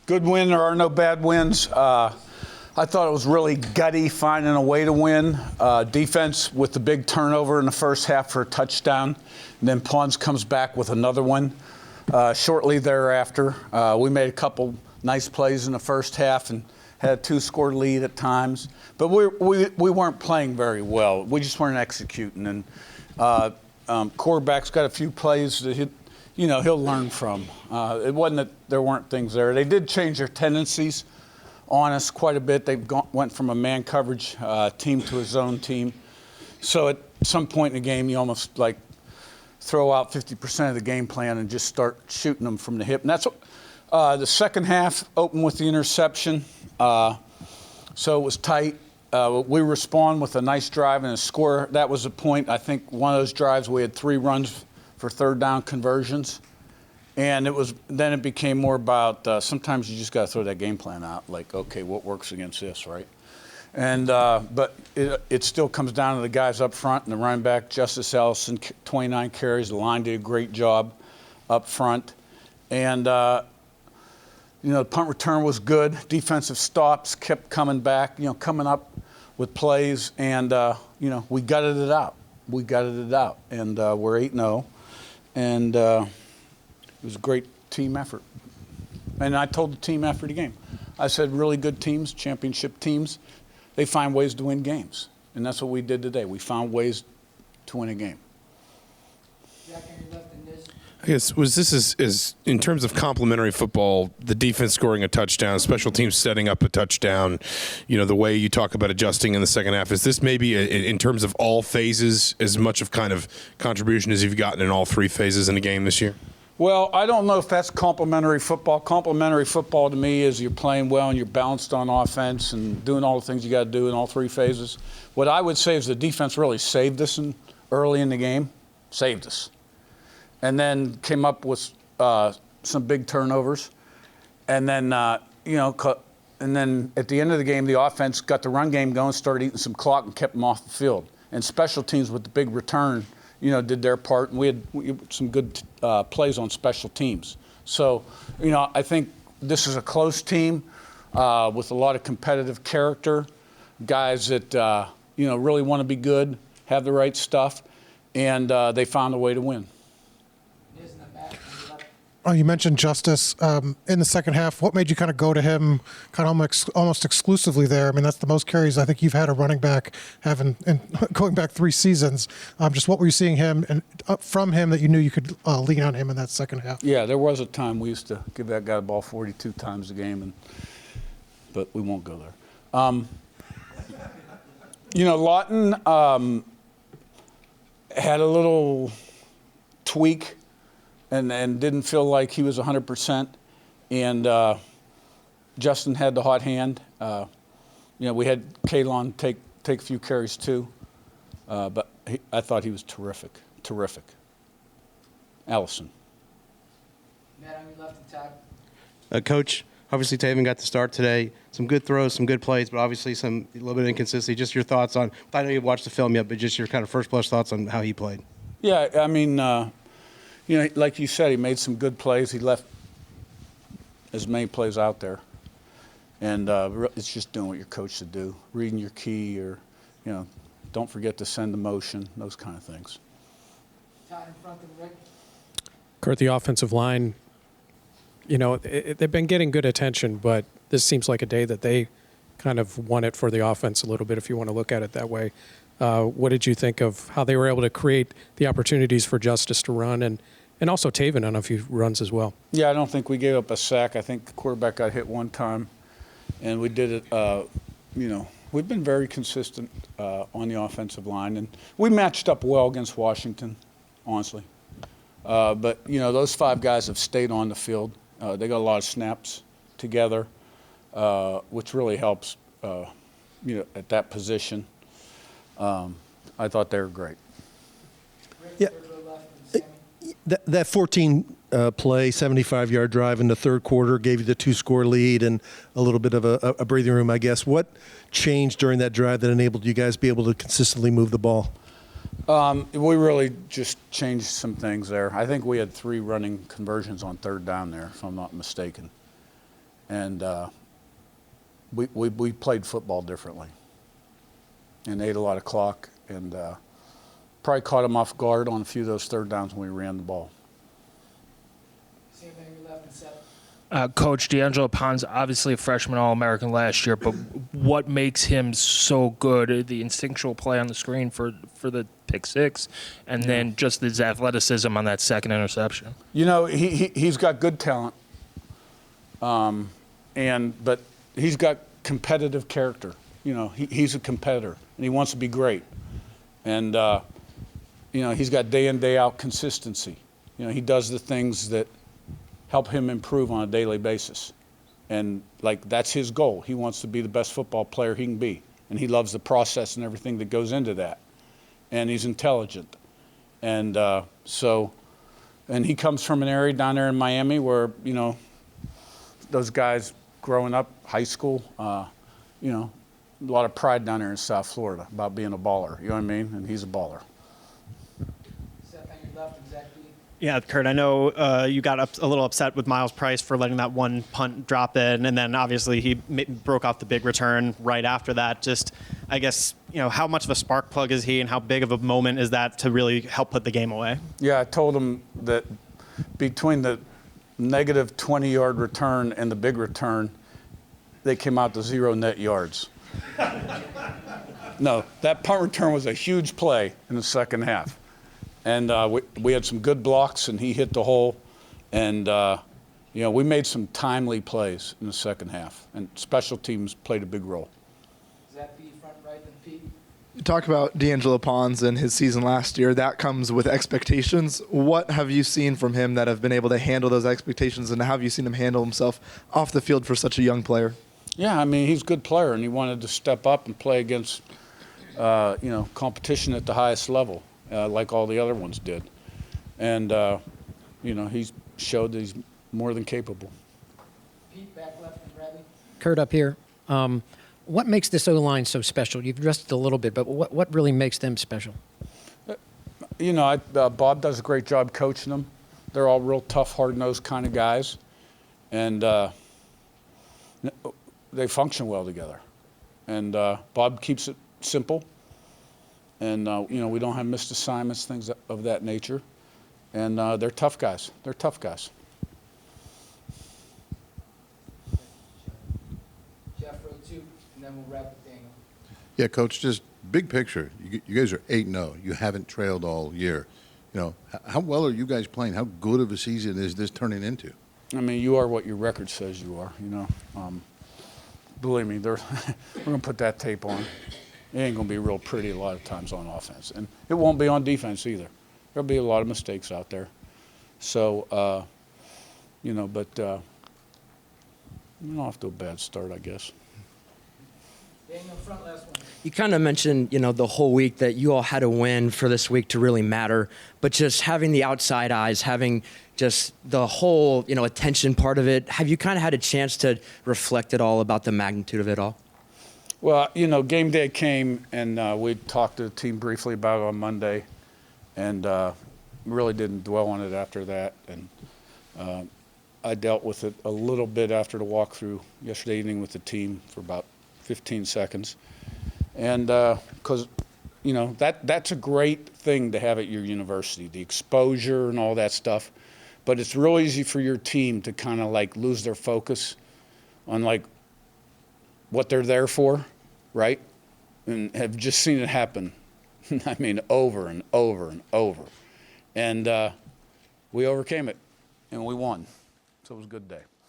Good win. There are no bad wins. I thought it was really gutty finding a way to win. Defense with the big turnover in the first half for a touchdown. And then Pons comes back with another one shortly thereafter. We made a couple nice plays in the first half and had a 2-score lead at times. But we weren't playing very well. We just weren't executing. And quarterback's got a few plays that he'll learn from. It wasn't that there weren't things there. They did change their tendencies on us quite a bit. They went from a man coverage team to a zone team. So at some point in the game, you almost like throw out 50% of the game plan and just start shooting them from the hip. And that's what the second half opened with the interception. So it was tight. We respond with a nice drive and a score. That was the point. I think one of those drives we had 3 runs for third down conversions. And then it became more about sometimes you just got to throw that game plan out. Like, okay, what works against this, right? And but it still comes down to the guys up front and the running back, Justice Ellison, 29 carries. The line did a great job up front. And, the punt return was good. Defensive stops kept coming back, coming up with plays. And, we gutted it out. And we're 8-0. And it was a great team effort. And I told the team after the game, I said really good teams, championship teams, they find ways to win games. And that's what we did today. We found ways to win a game. I guess is in terms of complementary football, the defense scoring a touchdown, special teams setting up a touchdown, the way you talk about adjusting in the second half, is this maybe in terms of all phases as much of kind of contribution as you've gotten in all 3 phases in the game this year? Well, I don't know if that's complementary football. Complementary football to me is you're playing well and you're balanced on offense and doing all the things you got to do in all 3 phases. What I would say is the defense really saved us early in the game, saved us, and then came up with some big turnovers, and then and then at the end of the game, the offense got the run game going, started eating some clock, and kept them off the field. And special teams with the big return, did their part, and we had some good plays on special teams. So, I think this is a close team with a lot of competitive character, guys that, really want to be good, have the right stuff, and they found a way to win. You mentioned Justice in the second half. What made you kind of go to him kind of almost exclusively there? I mean, that's the most carries I think you've had a running back having going back 3 seasons. Just what were you seeing from him that you knew you could lean on him in that second half? Yeah, there was a time we used to give that guy the ball 42 times a game, but we won't go there. Lawton had a little tweak and didn't feel like he was 100%. And Justin had the hot hand. We had Kalon take a few carries too. But I thought he was terrific. Allison. Matt, on your left attack. Coach, obviously Taven got the start today. Some good throws, some good plays, but obviously a little bit of inconsistency. Just your thoughts on, I know you've watched the film yet, but just your kind of first blush thoughts on how he played. Yeah, I mean, like you said, he made some good plays. He left as many plays out there. And it's just doing what your coach should do, reading your key or, don't forget to send the motion, those kind of things. Todd in front of Rick. Curt, the offensive line, they've been getting good attention, but this seems like a day that they kind of won it for the offense a little bit, if you want to look at it that way. What did you think of how they were able to create the opportunities for Justice to run and also Taven on a few runs as well? Yeah, I don't think we gave up a sack. I think the quarterback got hit one time, and we did it, we've been very consistent on the offensive line, and we matched up well against Washington, honestly. But, those 5 guys have stayed on the field. They got a lot of snaps together, which really helps, at that position. I thought they were great. Yeah, that 14-play, 75-yard drive in the third quarter gave you the 2-score lead and a little bit of a breathing room, I guess. What changed during that drive that enabled you guys to be able to consistently move the ball? We really just changed some things there. I think we had 3 running conversions on third down there, if I'm not mistaken. And we played football differently and ate a lot of clock, and probably caught him off guard on a few of those third downs when we ran the ball. Same thing you left and Seth. Coach D'Angelo Pons, obviously a freshman All-American last year, but what makes him so good? The instinctual play on the screen for the pick six, and then just his athleticism on that second interception. You know, he's got good talent, but he's got competitive character. You know, he's a competitor, and he wants to be great. And, you know, he's got day in, day out consistency. You know, he does the things that help him improve on a daily basis. And, like, that's his goal. He wants to be the best football player he can be. And he loves the process and everything that goes into that. And he's intelligent. And and he comes from an area down there in Miami where, you know, those guys growing up, high school, you know, a lot of pride down there in South Florida about being a baller. You know what I mean? And he's a baller. Seth on your left and Zach B. Yeah, Curt, I know you got a little upset with Miles Price for letting that one punt drop in, and then obviously he broke off the big return right after that. Just, I guess, you know, how much of a spark plug is he, and how big of a moment is that to really help put the game away? Yeah, I told him that between the negative 20-yard return and the big return, they came out to 0 net yards. No, that punt return was a huge play in the second half. And we had some good blocks, and he hit the hole. And, you know, we made some timely plays in the second half. And special teams played a big role. Zach B front right, then Pete. You talk about D'Angelo Pons and his season last year. That comes with expectations. What have you seen from him that have been able to handle those expectations, and how have you seen him handle himself off the field for such a young player? Yeah, I mean, he's a good player, and he wanted to step up and play against, you know, competition at the highest level, like all the other ones did. And, you know, he's showed that he's more than capable. Pete back left and Bradley. Kurt up here. What makes this O-line so special? You've addressed it a little bit, but what really makes them special? You know, Bob does a great job coaching them. They're all real tough, hard-nosed kind of guys. And they function well together. And Bob keeps it simple. And, you know, we don't have missed assignments, things of that nature. And they're tough guys. They're tough guys. Jeff row 2, and then we'll wrap with Daniel. Yeah, Coach, just big picture. You guys are 8-0. You haven't trailed all year. You know, how well are you guys playing? How good of a season is this turning into? I mean, you are what your record says you are, you know. Believe me, we're going to put that tape on. It ain't going to be real pretty a lot of times on offense. And it won't be on defense either. There'll be a lot of mistakes out there. So, you know, but we're not off to a bad start, I guess. Daniel front, last one. You kind of mentioned, you know, the whole week that you all had to win for this week to really matter, but just having the outside eyes, having just the whole, you know, attention part of it, have you kind of had a chance to reflect at all about the magnitude of it all? Well, you know, game day came, and we talked to the team briefly about it on Monday, and really didn't dwell on it after that. And I dealt with it a little bit after the walkthrough yesterday evening with the team for about 15 seconds. And because, you know, that's a great thing to have at your university, the exposure and all that stuff. But it's real easy for your team to kind of like lose their focus on like what they're there for, right? And have just seen it happen, I mean, over and over and over. And we overcame it, and we won. So it was a good day.